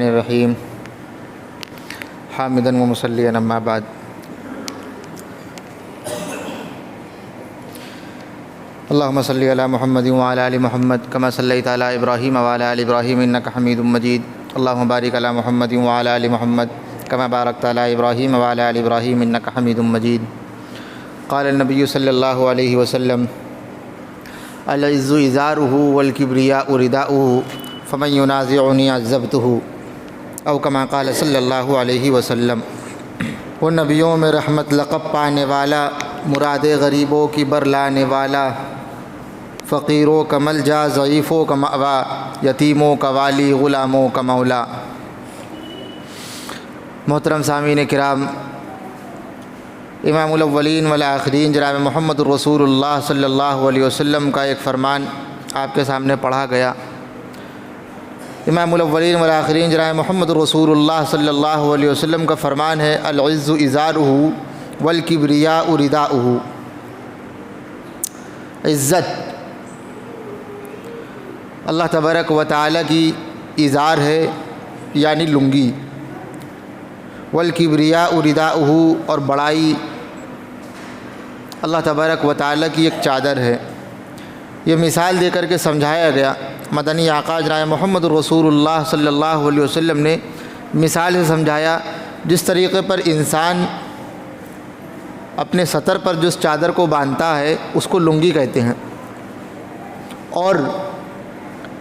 الرحمن الرحیم حامداً و مصلیاً اما بعد اللہم صلی علی محمد وعلی آل محمد کما صلیت علی ابراہیم وعلی آل ابراہیم انک حمید مجید اللہم بارک علی محمد وعلی آل محمد کما بارکت علی ابراہیم وعلی آل ابراہیم انک حمید مجید قال النبی صلی اللہ علیہ وسلم العز ازارہ والکبریاء رداؤہ فمن ینازعنی عذبتہ او کما قال صلی اللہ علیہ وسلم۔ وہ نبیوں میں رحمت لقب پانے والا، مراد غریبوں کی برلانے والا، فقیروں کا ملجا، ضعیفوں کا مأوا، یتیموں کا والی، غلاموں کا مولا۔ محترم سامعین کرام، امام الاولین والآخرین جناب محمد الرسول اللہ صلی اللہ علیہ وسلم کا ایک فرمان آپ کے سامنے پڑھا گیا۔ امام الاولین والآخرین جناب محمد الرسول اللہ صلی اللہ علیہ وسلم کا فرمان ہے العز ازارہ والکبریاء رداؤہ۔ عزت اللہ تبارک و تعالی کی ازار ہے یعنی لنگی، والکبریاء رداؤہ اور بڑائی اللہ تبارک و تعالی کی ایک چادر ہے۔ یہ مثال دے کر کے سمجھایا گیا۔ مدنی آقا جناب محمد الرسول اللہ صلی اللہ علیہ وسلم نے مثال سے سمجھایا، جس طریقے پر انسان اپنے سطر پر جس چادر کو باندھتا ہے اس کو لنگی کہتے ہیں، اور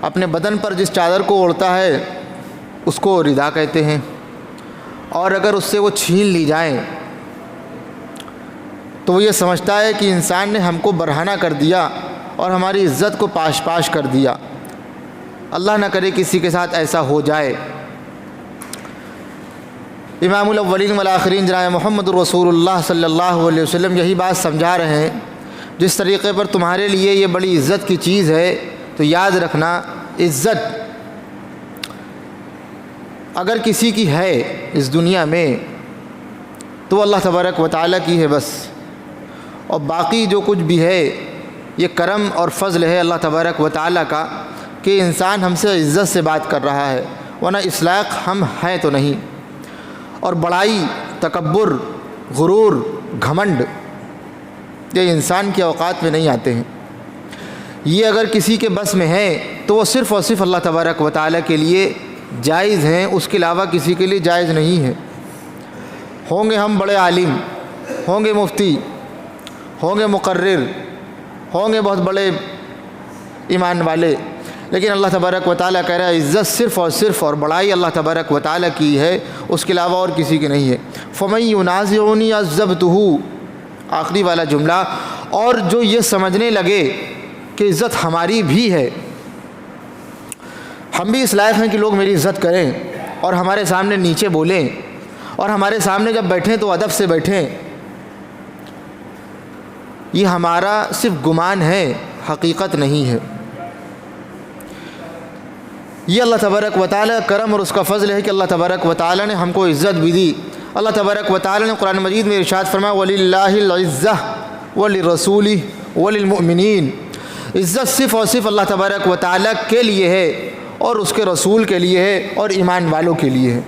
اپنے بدن پر جس چادر کو اوڑھتا ہے اس کو ردا کہتے ہیں، اور اگر اس سے وہ چھین لی جائیں تو وہ یہ سمجھتا ہے کہ انسان نے ہم کو برہنہ کر دیا اور ہماری عزت کو پاش پاش کر دیا۔ اللہ نہ کرے کسی کے ساتھ ایسا ہو جائے۔ امام الاولین والآخرین جناب محمد الرسول اللہ صلی اللہ علیہ وسلم یہی بات سمجھا رہے ہیں، جس طریقے پر تمہارے لیے یہ بڑی عزت کی چیز ہے تو یاد رکھنا، عزت اگر کسی کی ہے اس دنیا میں تو اللہ تبارک و تعالیٰ کی ہے بس، اور باقی جو کچھ بھی ہے یہ کرم اور فضل ہے اللہ تبارک و تعالیٰ کا کہ انسان ہم سے عزت سے بات کر رہا ہے، ورنہ اس لائق ہم ہیں تو نہیں۔ اور بڑائی، تکبر، غرور، گھمنڈ یہ انسان کے اوقات میں نہیں آتے ہیں۔ یہ اگر کسی کے بس میں ہے تو وہ صرف اور صرف اللہ تبارک و تعالیٰ کے لیے جائز ہیں، اس کے علاوہ کسی کے لیے جائز نہیں ہے۔ ہوں گے ہم بڑے عالم، ہوں گے مفتی، ہوں گے مقرر، ہوں گے بہت بڑے ایمان والے، لیکن اللہ تبارک و تعالیٰ کہہ رہا ہے عزت صرف اور صرف اور بڑائی اللہ تبارک و تعالیٰ کی ہے، اس کے علاوہ اور کسی کی نہیں ہے۔ فَمَن يُنَازِعُنِي عَذَّبْتُهُ، آخری والا جملہ، اور جو یہ سمجھنے لگے کہ عزت ہماری بھی ہے، ہم بھی اس لائق ہیں کہ لوگ میری عزت کریں اور ہمارے سامنے نیچے بولیں اور ہمارے سامنے جب بیٹھیں تو ادب سے بیٹھیں، یہ ہمارا صرف گمان ہے، حقیقت نہیں ہے۔ یہ اللہ تبارک و تعالیٰ کرم اور اس کا فضل ہے کہ اللہ تبارک و تعالیٰ نے ہم کو عزت بھی دی۔ اللہ تبارک و تعالیٰ نے قرآن مجید میں ارشاد فرمایا وَلِلَّهِ الْعِزَّةُ وَلِرَسُولِهِ وَلِلْمُؤْمِنِينَ، عزت صرف اور صرف اللہ تبارک و تعالیٰ کے لیے ہے اور اس کے رسول کے لیے ہے اور ایمان والوں کے لیے ہے،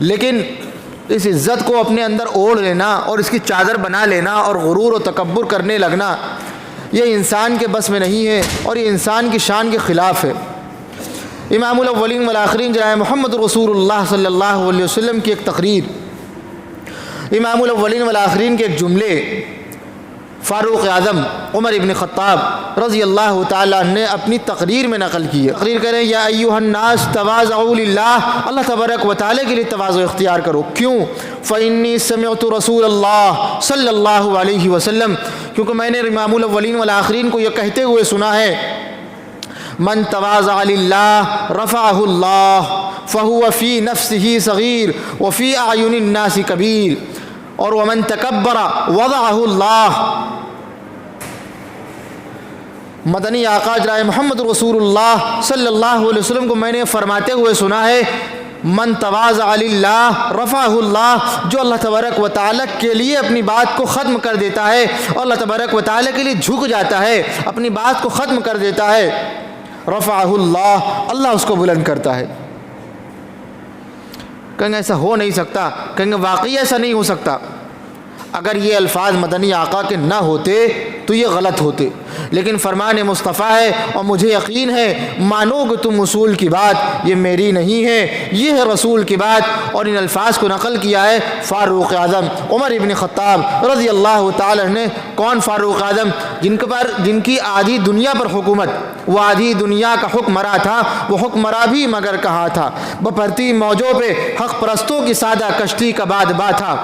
لیکن اس عزت کو اپنے اندر اوڑھ لینا اور اس کی چادر بنا لینا اور غرور و تکبر کرنے لگنا یہ انسان کے بس میں نہیں ہے اور یہ انسان کی شان کے خلاف ہے۔ امام الاولین والآخرین جناب محمد رسول اللہ صلی اللہ علیہ وسلم کی ایک تقریر، امام الاولین والآخرین کے ایک جملے فاروق اعظم عمر ابن خطاب رضی اللہ تعالیٰ عنہ نے اپنی تقریر میں نقل کی ہے۔ تقریر کریں یا ایھا الناس تواضعوا للہ، اللہ تبارک و تعالیٰ کے لیے تواضع اختیار کرو۔ کیوں؟ فإنی سمعت رسول اللہ صلی اللہ علیہ وسلم، کیونکہ میں نے امام الاولین والآخرین کو یہ کہتے ہوئے سنا ہے من تواضع للہ رفعہ اللہ فہو فی نفسہ صغیر وفی اعین الناس کبیر، اور ومن تکبر وضعہ اللہ۔ مدنی آقا جناب محمد رسول اللہ صلی اللہ علیہ وسلم کو میں نے فرماتے ہوئے سنا ہے من تواضع للہ رفعہ اللہ، جو اللہ تبارک و تعالیٰ کے لیے اپنی بات کو ختم کر دیتا ہے اور اللہ تبارک و تعالیٰ کے لیے جھک جاتا ہے، اپنی بات کو ختم کر دیتا ہے، رفعہ اللہ، اللہ اس کو بلند کرتا ہے۔ کہیں گے ایسا ہو نہیں سکتا، کہیں گے واقعی ایسا نہیں ہو سکتا۔ اگر یہ الفاظ مدنی آقا کے نہ ہوتے تو یہ غلط ہوتے، لیکن فرمان مصطفیٰ ہے اور مجھے یقین ہے مانو گے تم اصول کی بات، یہ میری نہیں ہے، یہ ہے رسول کی بات۔ اور ان الفاظ کو نقل کیا ہے فاروق اعظم عمر ابن خطاب رضی اللہ تعالی عنہ۔ کون فاروق اعظم؟ جن کی آدھی دنیا پر حکومت، وہ آدھی دنیا کا حکمراں تھا، وہ حکمراں بھی مگر کہا تھا، بپھرتی موجوں پہ حق پرستوں کی سادہ کشتی کا بادباں تھا۔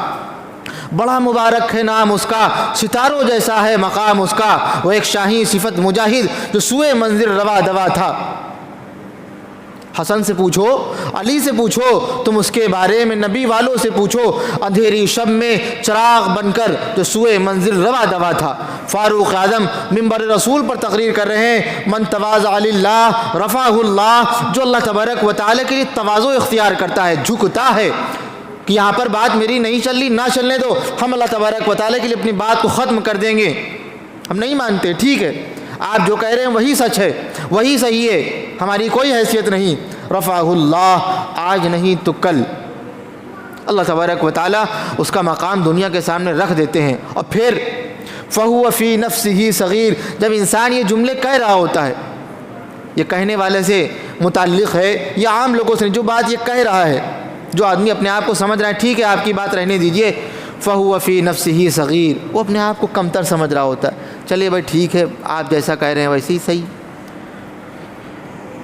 بڑا مبارک ہے نام اس کا، ستاروں جیسا ہے مقام اس کا، وہ ایک شاہی صفت مجاہد جو سوئے منزل روا دوا تھا۔ حسن سے پوچھو، علی سے پوچھو، تم اس کے بارے میں نبی والوں سے پوچھو، اندھیری شب میں چراغ بن کر جو سوئے منزل روا دوا تھا۔ فاروق اعظم منبر رسول پر تقریر کر رہے ہیں، من تواضع للہ رفعہ اللہ، جو اللہ تبارک و تعالی کے لیے تواضع اختیار کرتا ہے، جھکتا ہے کہ یہاں پر بات میری نہیں چل رہی، نہ چلنے دو، ہم اللہ تبارک و تعالیٰ کے لیے اپنی بات کو ختم کر دیں گے، ہم نہیں مانتے، ٹھیک ہے آپ جو کہہ رہے ہیں وہی سچ ہے، وہی صحیح ہے، ہماری کوئی حیثیت نہیں۔ رفعہ اللہ، آج نہیں تو کل اللہ تبارک و تعالیٰ اس کا مقام دنیا کے سامنے رکھ دیتے ہیں۔ اور پھر فَهُوَ فِي نَفْسِهِ صغیر، جب انسان یہ جملے کہہ رہا ہوتا ہے، یہ کہنے والے سے متعلق ہے یا عام لوگوں سے جو بات یہ کہہ رہا ہے، جو آدمی اپنے آپ کو سمجھ رہا ہے ٹھیک ہے آپ کی بات رہنے دیجئے، فَهُوَ فِي نَفْسِهِ صغیر، وہ اپنے آپ کو کمتر سمجھ رہا ہوتا ہے، چلیے بھائی ٹھیک ہے آپ جیسا کہہ رہے ہیں ویسے ہی صحیح۔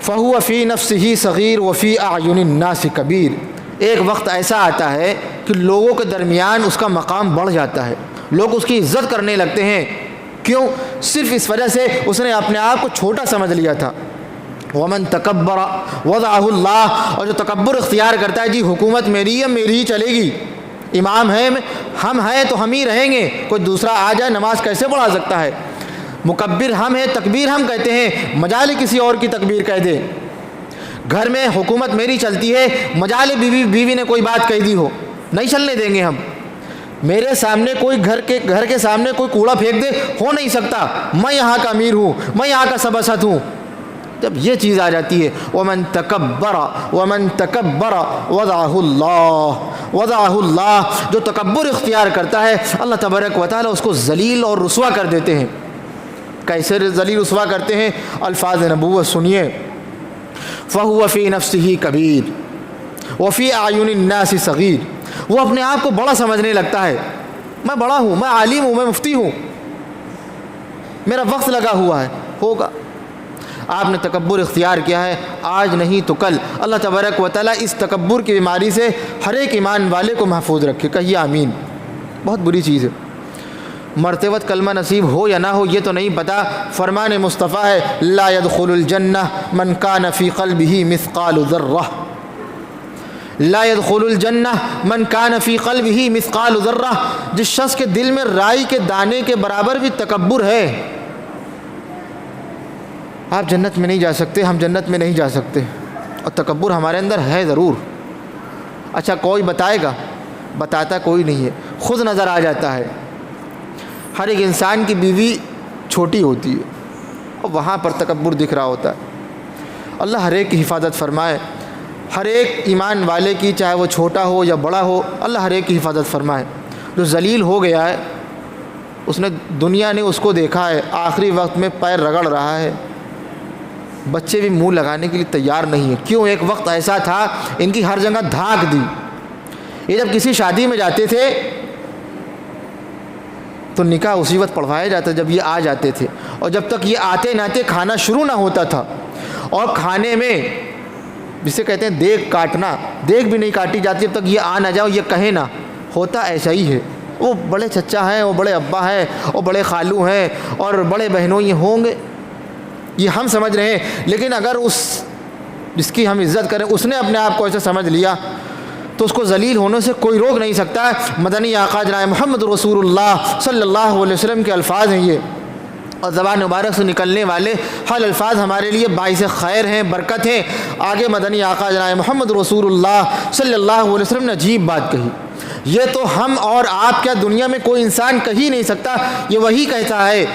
فَهُوَ فِي نَفْسِهِ صغیر وَفِي أَعْيُنِ النَّاسِ کبیر، ایک وقت ایسا آتا ہے کہ لوگوں کے درمیان اس کا مقام بڑھ جاتا ہے، لوگ اس کی عزت کرنے لگتے ہیں، کیوں؟ صرف اس وجہ سے اس نے اپنے آپ کو چھوٹا سمجھ لیا تھا۔ ومن تکبر وضعہ اللہ، اور جو تکبر اختیار کرتا ہے جی حکومت میری ہے، میری ہی چلے گی، امام ہے ہم ہیں تو ہم ہی رہیں گے، کوئی دوسرا آ جائے نماز کیسے پڑھا سکتا ہے، مکبر ہم ہیں، تکبیر ہم کہتے ہیں، مجال کسی اور کی تکبیر کہہ دے، گھر میں حکومت میری چلتی ہے، مجال بیوی نے کوئی بات کہہ دی ہو، نہیں چلنے دیں گے ہم، میرے سامنے کوئی گھر کے سامنے کوئی کوڑا پھینک دے، ہو نہیں سکتا، میں یہاں کا امیر ہوں، میں یہاں کا سبست ہوں۔ جب یہ چیز آ جاتی ہے ومن تکبر وضعہ اللہ، جو تکبر اختیار کرتا ہے اللہ تبارک و تعالیٰ اس کو ذلیل اور رسوا کر دیتے ہیں۔ کیسے ذلیل رسوا کرتے ہیں؟ الفاظ نبوت سنیے، فَهُوَ فِي نَفْسِهِ کبیر وَفِي أَعْيُنِ النَّاسِ صغیر، وہ اپنے آپ کو بڑا سمجھنے لگتا ہے، میں بڑا ہوں، میں عالم ہوں، میں مفتی ہوں، میرا وقت لگا ہوا ہے، ہوگا۔ آپ نے تکبر اختیار کیا ہے، آج نہیں تو کل اللہ تبارک و تعالیٰ اس تکبر کی بیماری سے ہر ایک ایمان والے کو محفوظ رکھے، کہیے آمین۔ بہت بری چیز ہے، مرتے وقت کلمہ نصیب ہو یا نہ ہو یہ تو نہیں پتہ، فرمان مصطفیٰ ہے لا يدخل الجنہ من کان فی قلبہ مثقال ذرہ، لا يدخل الجنہ من کان فی قلبہ مثقال ذرہ، جس شخص کے دل میں رائی کے دانے کے برابر بھی تکبر ہے، آپ جنت میں نہیں جا سکتے، ہم جنت میں نہیں جا سکتے، اور تکبر ہمارے اندر ہے ضرور۔ اچھا کوئی بتائے گا؟ بتاتا کوئی نہیں ہے، خود نظر آ جاتا ہے۔ ہر ایک انسان کی بیوی چھوٹی ہوتی ہے اور وہاں پر تکبر دکھ رہا ہوتا ہے۔ اللہ ہر ایک کی حفاظت فرمائے، ہر ایک ایمان والے کی، چاہے وہ چھوٹا ہو یا بڑا ہو، اللہ ہر ایک کی حفاظت فرمائے۔ جو ذلیل ہو گیا ہے، اس نے دنیا نے اس کو دیکھا ہے، آخری وقت میں پیر رگڑ رہا ہے، بچے بھی منہ لگانے کے لیے تیار نہیں ہے، کیوں؟ ایک وقت ایسا تھا ان کی ہر جگہ دھاک دی، یہ جب کسی شادی میں جاتے تھے تو نکاح اسی وقت پڑھوایا جاتا جب یہ آ جاتے تھے، اور جب تک یہ آتے نہ آتے کھانا شروع نہ ہوتا تھا، اور کھانے میں جسے کہتے ہیں دیگ کاٹنا، دیگ بھی نہیں کاٹی جاتی جب تک یہ آ نہ جاؤ، یہ کہے نہ، ہوتا ایسا ہی ہے۔ وہ بڑے چچا ہیں، وہ بڑے ابا ہیں، وہ بڑے خالو ہیں، اور بڑے بہنوں یہ ہوں گے، یہ ہم سمجھ رہے ہیں، لیکن اگر اس جس کی ہم عزت کریں اس نے اپنے آپ کو ایسا سمجھ لیا تو اس کو ذلیل ہونے سے کوئی روک نہیں سکتا ہے۔ مدنی آقا جناب محمد رسول اللہ صلی اللہ علیہ وسلم کے الفاظ ہیں یہ، اور زبان مبارک سے نکلنے والے ہر الفاظ ہمارے لیے باعث خیر ہیں، برکت ہیں۔ آگے مدنی آقا جناب محمد رسول اللہ صلی اللہ علیہ وسلم نے عجیب بات کہی، یہ تو ہم اور آپ کیا دنیا میں کوئی انسان کہہ ہی نہیں سکتا، یہ وہی کہتا ہے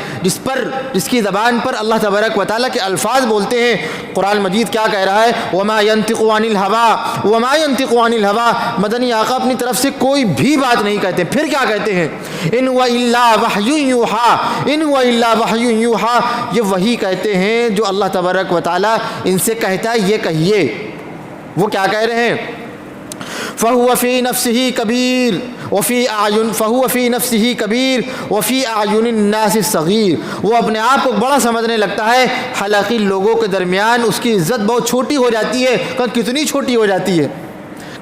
جس کی زبان پر اللہ تبارک و تعالیٰ کے الفاظ بولتے ہیں۔ قرآن مجید کیا کہہ رہا ہے؟ وما ينطق عن الهوى وما ينطق عن الهوى، مدنی آقا اپنی طرف سے کوئی بھی بات نہیں کہتے، پھر کیا کہتے ہیں؟ ان هو الا وحی یوحی، ان هو الا وحی یوحی، یہ وہی کہتے ہیں جو اللہ تبارک و تعالیٰ ان سے کہتا ہے یہ کہیے۔ وہ کیا کہہ رہے ہیں؟ فهو في نفسه كبير وفي اعین الناس صغیر، وہ اپنے آپ کو بڑا سمجھنے لگتا ہے، حالانکہ لوگوں کے درمیان اس کی عزت بہت چھوٹی ہو جاتی ہے۔ کتنی چھوٹی ہو جاتی ہے؟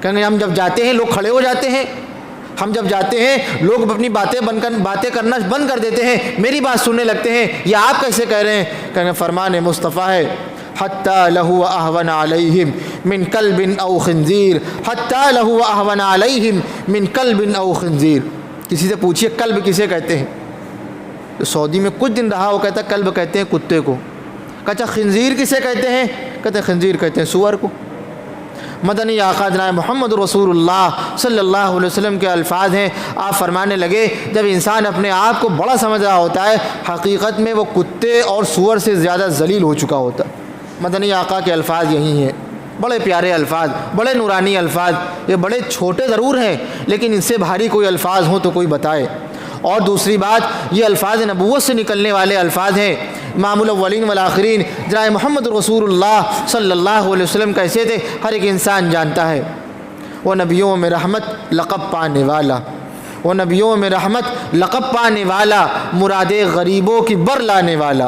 کہ ہم جب جاتے ہیں لوگ کھڑے ہو جاتے ہیں، ہم جب جاتے ہیں لوگ اپنی باتیں کرنا بند کر دیتے ہیں، میری بات سننے لگتے ہیں۔ یہ آپ کیسے کہہ رہے ہیں؟ کہ فرمان مصطفیٰ ہے حتی لہو اہون علیہم من کلب او خنزیر، حتی لہو اہون علیہم من کلب او خنزیر۔ کسی سے پوچھئے کلب کسے کہتے ہیں؟ سعودی میں کچھ دن رہا وہ کہتا ہے کلب کہتے ہیں کتے کو۔ کہتا خنزیر کسے کہتے ہیں؟ کہتے ہیں خنزیر کہتے ہیں سور کو۔ مدنی آقا جناب محمد رسول اللہ صلی اللہ علیہ وسلم کے الفاظ ہیں۔ آپ فرمانے لگے جب انسان اپنے آپ کو بڑا سمجھ رہا ہوتا ہے، حقیقت میں وہ کتے اور سور سے زیادہ ذلیل ہو چکا ہوتا ہے۔ مدنی آقا کے الفاظ یہی ہیں، بڑے پیارے الفاظ، بڑے نورانی الفاظ، یہ بڑے چھوٹے ضرور ہیں لیکن ان سے بھاری کوئی الفاظ ہوں تو کوئی بتائے۔ اور دوسری بات، یہ الفاظ نبوت سے نکلنے والے الفاظ ہیں۔ امام الاولین والآخرین جناب محمد رسول اللہ صلی اللہ علیہ وسلم کیسے تھے ہر ایک انسان جانتا ہے۔ وہ نبیوں میں رحمت لقب پانے والا، وہ نبیوں میں رحمت لقب پانے والا، مراد غریبوں کی بر لانے والا،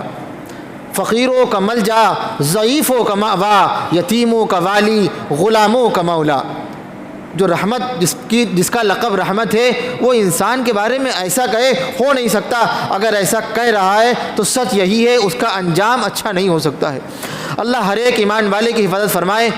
فقیروں کا ملجا، ضعیفوں کا مأوا، یتیموں کا والی، غلاموں کا مولا۔ جو رحمت جس کا لقب رحمت ہے، وہ انسان کے بارے میں ایسا کہے ہو نہیں سکتا، اگر ایسا کہہ رہا ہے تو سچ یہی ہے، اس کا انجام اچھا نہیں ہو سکتا ہے۔ اللہ ہر ایک ایمان والے کی حفاظت فرمائے۔